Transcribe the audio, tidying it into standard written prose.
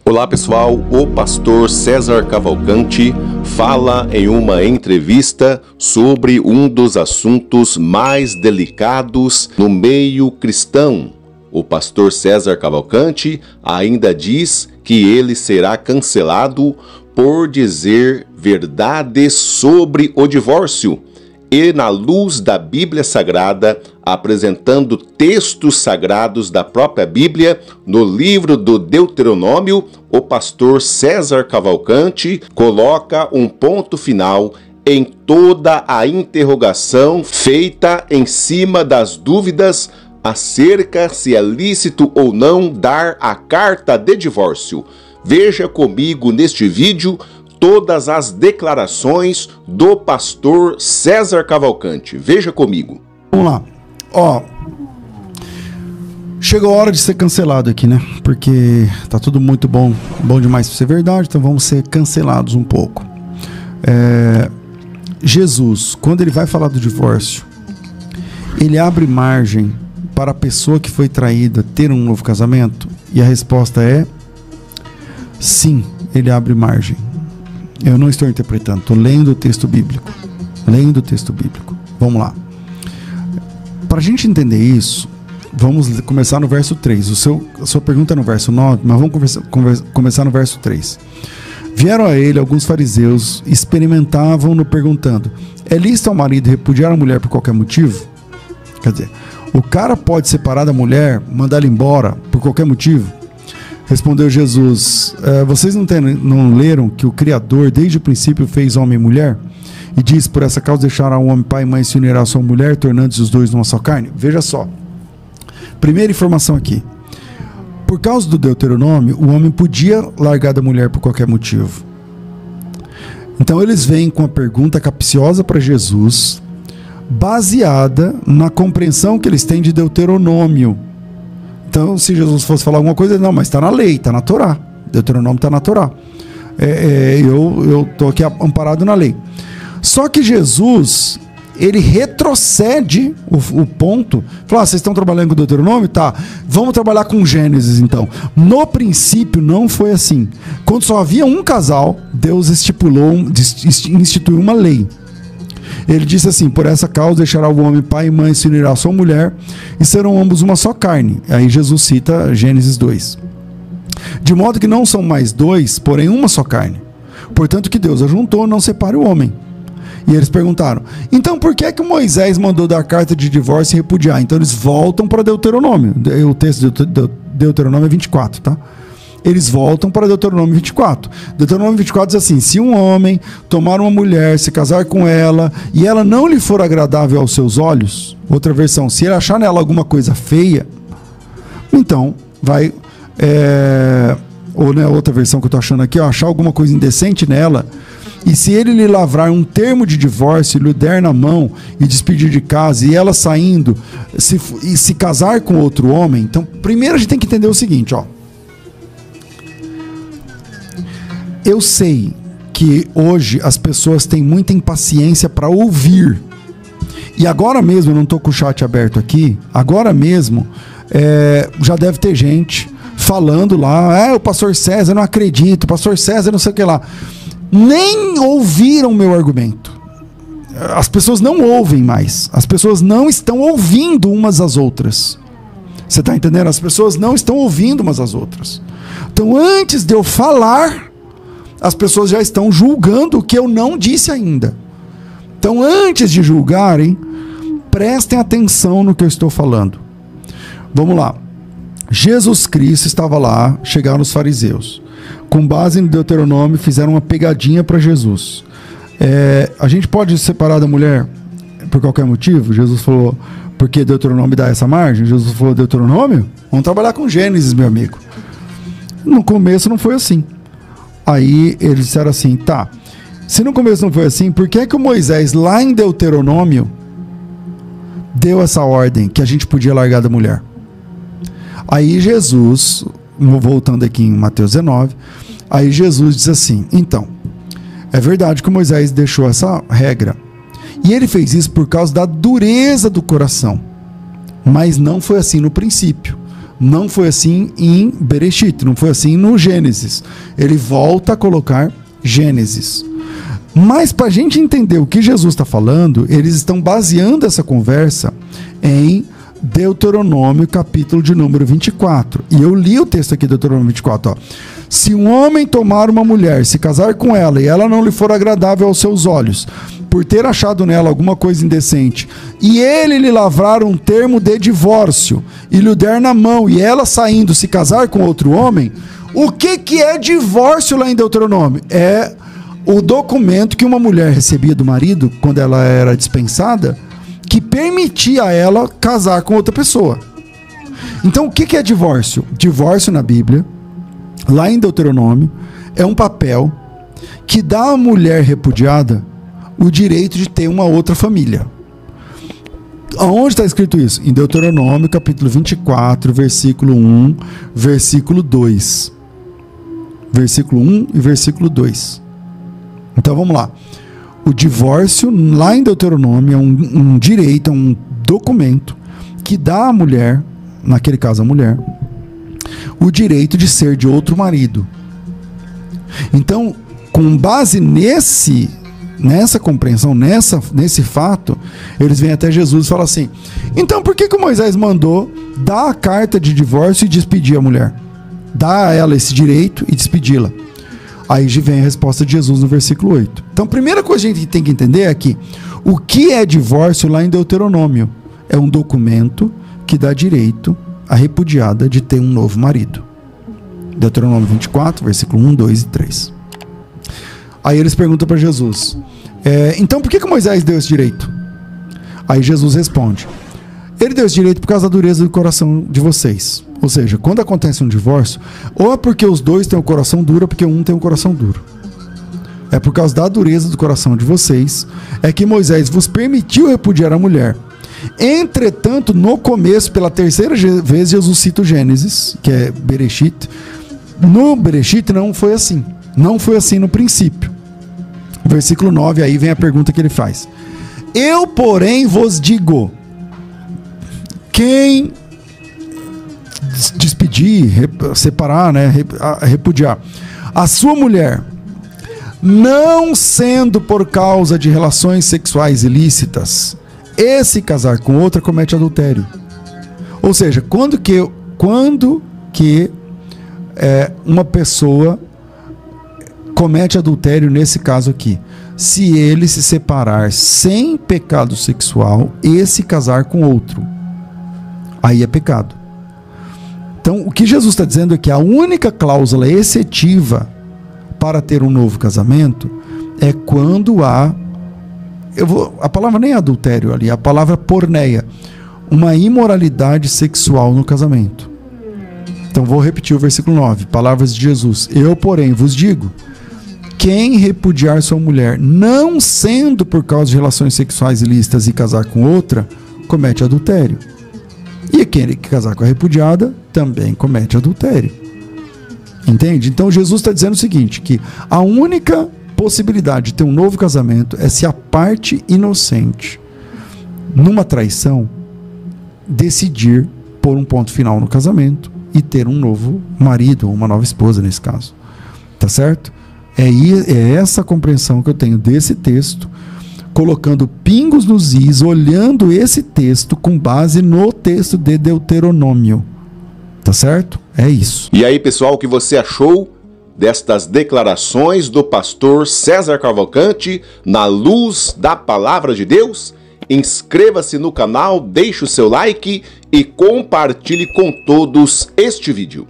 Olá pessoal, o pastor César Cavalcante fala em uma entrevista sobre um dos assuntos mais delicados no meio cristão. O pastor César Cavalcante ainda diz que ele será cancelado por dizer verdades sobre o divórcio. E na luz da Bíblia Sagrada, apresentando textos sagrados da própria Bíblia, no livro do Deuteronômio, o pastor César Cavalcante coloca um ponto final em toda a interrogação feita em cima das dúvidas acerca se é lícito ou não dar a carta de divórcio. Veja comigo neste vídeo todas as declarações do pastor César Cavalcante. Veja comigo. Vamos lá. Chegou a hora de ser cancelado aqui, né? Porque tá tudo muito bom demais para ser verdade, então vamos ser cancelados um pouco. Jesus, quando ele vai falar do divórcio, ele abre margem para a pessoa que foi traída ter um novo casamento? E a resposta é sim, ele abre margem. Eu não estou interpretando, estou lendo o texto bíblico. Vamos lá. Para a gente entender isso, vamos começar no verso 3. A sua pergunta é no verso 9, mas vamos começar no verso 3. Vieram a ele alguns fariseus, experimentavam-no perguntando: é lícito ao marido repudiar a mulher por qualquer motivo? Quer dizer, o cara pode separar da mulher, mandar ela embora por qualquer motivo? Respondeu Jesus: vocês não leram que o Criador desde o princípio fez homem e mulher? E diz: por essa causa deixará o homem pai e mãe, se unirá à sua mulher, tornando-se os dois numa só carne? Veja só, primeira informação aqui: por causa do Deuteronômio, o homem podia largar da mulher por qualquer motivo. Então eles vêm com a pergunta capciosa para Jesus, baseada na compreensão que eles têm de Deuteronômio. Então, se Jesus fosse falar alguma coisa, não, mas está na lei, está na Torá. Deuteronômio está na Torá. Eu estou aqui amparado na lei. Só que Jesus, ele retrocede o ponto. Fala: vocês estão trabalhando com o Deuteronômio? Tá, vamos trabalhar com Gênesis então. No princípio não foi assim. Quando só havia um casal, Deus instituiu uma lei. Ele disse assim: por essa causa deixará o homem pai e mãe, se unirá à sua mulher, e serão ambos uma só carne. Aí Jesus cita Gênesis 2. De modo que não são mais dois, porém uma só carne. Portanto, que Deus ajuntou, não separe o homem. E eles perguntaram: então por que que Moisés mandou dar carta de divórcio e repudiar? Então eles voltam para Deuteronômio. O texto de Deuteronômio é 24, tá? Eles voltam para Deuteronômio 24. Deuteronômio 24 diz assim: se um homem tomar uma mulher, se casar com ela, e ela não lhe for agradável aos seus olhos, outra versão, se ele achar nela alguma coisa feia, então vai, ou né, outra versão que eu estou achando aqui, achar alguma coisa indecente nela, e se ele lhe lavrar um termo de divórcio, lhe der na mão e despedir de casa, e ela saindo, se casar com outro homem. Então, primeiro a gente tem que entender o seguinte, eu sei que hoje as pessoas têm muita impaciência para ouvir. E agora mesmo, eu não estou com o chat aberto aqui, agora mesmo já deve ter gente falando lá: o pastor César, não acredito, o pastor César não sei o que lá. Nem ouviram o meu argumento. As pessoas não ouvem mais. As pessoas não estão ouvindo umas às outras. Você está entendendo? As pessoas não estão ouvindo umas às outras. Então, antes de eu falar, as pessoas já estão julgando o que eu não disse ainda. Então, antes de julgarem, prestem atenção no que eu estou falando. Vamos lá. Jesus Cristo estava lá, chegaram os fariseus. Com base no Deuteronômio, fizeram uma pegadinha para Jesus. A gente pode separar da mulher por qualquer motivo? Jesus falou: porque Deuteronômio dá essa margem? Jesus falou: Deuteronômio? Vamos trabalhar com Gênesis, meu amigo. No começo não foi assim. Aí eles disseram assim: tá, se no começo não foi assim, por que que o Moisés lá em Deuteronômio deu essa ordem que a gente podia largar da mulher? Aí Jesus, voltando aqui em Mateus 19, aí Jesus diz assim: então, é verdade que Moisés deixou essa regra, e ele fez isso por causa da dureza do coração, mas não foi assim no princípio. Não foi assim em Bereshit, não foi assim no Gênesis. Ele volta a colocar Gênesis. Mas para a gente entender o que Jesus está falando, eles estão baseando essa conversa em Deuteronômio, capítulo de número 24. E eu li o texto aqui, Deuteronômio 24. Ó. Se um homem tomar uma mulher, se casar com ela, e ela não lhe for agradável aos seus olhos, por ter achado nela alguma coisa indecente, e ele lhe lavrar um termo de divórcio, e lhe der na mão, e ela saindo se casar com outro homem, o que é divórcio lá em Deuteronômio? É o documento que uma mulher recebia do marido, quando ela era dispensada, que permitia a ela casar com outra pessoa. Então, o que é divórcio? Divórcio na Bíblia, lá em Deuteronômio, é um papel que dá à mulher repudiada o direito de ter uma outra família. Aonde está escrito isso? Em Deuteronômio, capítulo 24, versículo 1, versículo 2. Versículo 1 e versículo 2. Então, vamos lá. O divórcio, lá em Deuteronômio, é um direito, é um documento que dá à mulher, naquele caso a mulher, o direito de ser de outro marido. Então, com base nessa compreensão, nesse fato, eles vêm até Jesus e falam assim: então por que Moisés mandou dar a carta de divórcio e despedir a mulher? Dar a ela esse direito e despedi-la. Aí vem a resposta de Jesus no versículo 8. Então, a primeira coisa que a gente tem que entender é que o que é divórcio lá em Deuteronômio? É um documento que dá direito à repudiada de ter um novo marido. Deuteronômio 24, versículo 1, 2 e 3. Aí eles perguntam para Jesus: então por que Moisés deu esse direito? Aí Jesus responde: ele deu esse direito por causa da dureza do coração de vocês. Ou seja, quando acontece um divórcio, ou é porque os dois têm o coração duro, ou porque um tem o coração duro. É por causa da dureza do coração de vocês é que Moisés vos permitiu repudiar a mulher. Entretanto, no começo, pela terceira vez, Jesus cita o Gênesis, que é Bereshit. No Bereshit não foi assim. Não foi assim no princípio. Versículo 9, aí vem a pergunta que ele faz. Eu, porém, vos digo: quem despedir, separar, né, repudiar a sua mulher, não sendo por causa de relações sexuais ilícitas, esse casar com outra comete adultério. Ou seja, quando que uma pessoa comete adultério nesse caso aqui? Se ele se separar sem pecado sexual e se casar com outro, aí é pecado. Então, o que Jesus está dizendo é que a única cláusula excetiva para ter um novo casamento é quando há, a palavra nem é adultério ali, a palavra porneia, uma imoralidade sexual no casamento. Então, vou repetir o versículo 9, palavras de Jesus. Eu, porém, vos digo: quem repudiar sua mulher, não sendo por causa de relações sexuais ilícitas e casar com outra, comete adultério. E aquele que casar com a repudiada também comete adultério. Entende? Então Jesus está dizendo o seguinte, que a única possibilidade de ter um novo casamento é se a parte inocente, numa traição, decidir pôr um ponto final no casamento e ter um novo marido ou uma nova esposa nesse caso. Tá certo? É essa compreensão que eu tenho desse texto, colocando pingos nos is, olhando esse texto com base no texto de Deuteronômio. Tá certo? É isso. E aí, pessoal, o que você achou destas declarações do pastor César Cavalcante na luz da palavra de Deus? Inscreva-se no canal, deixe o seu like e compartilhe com todos este vídeo.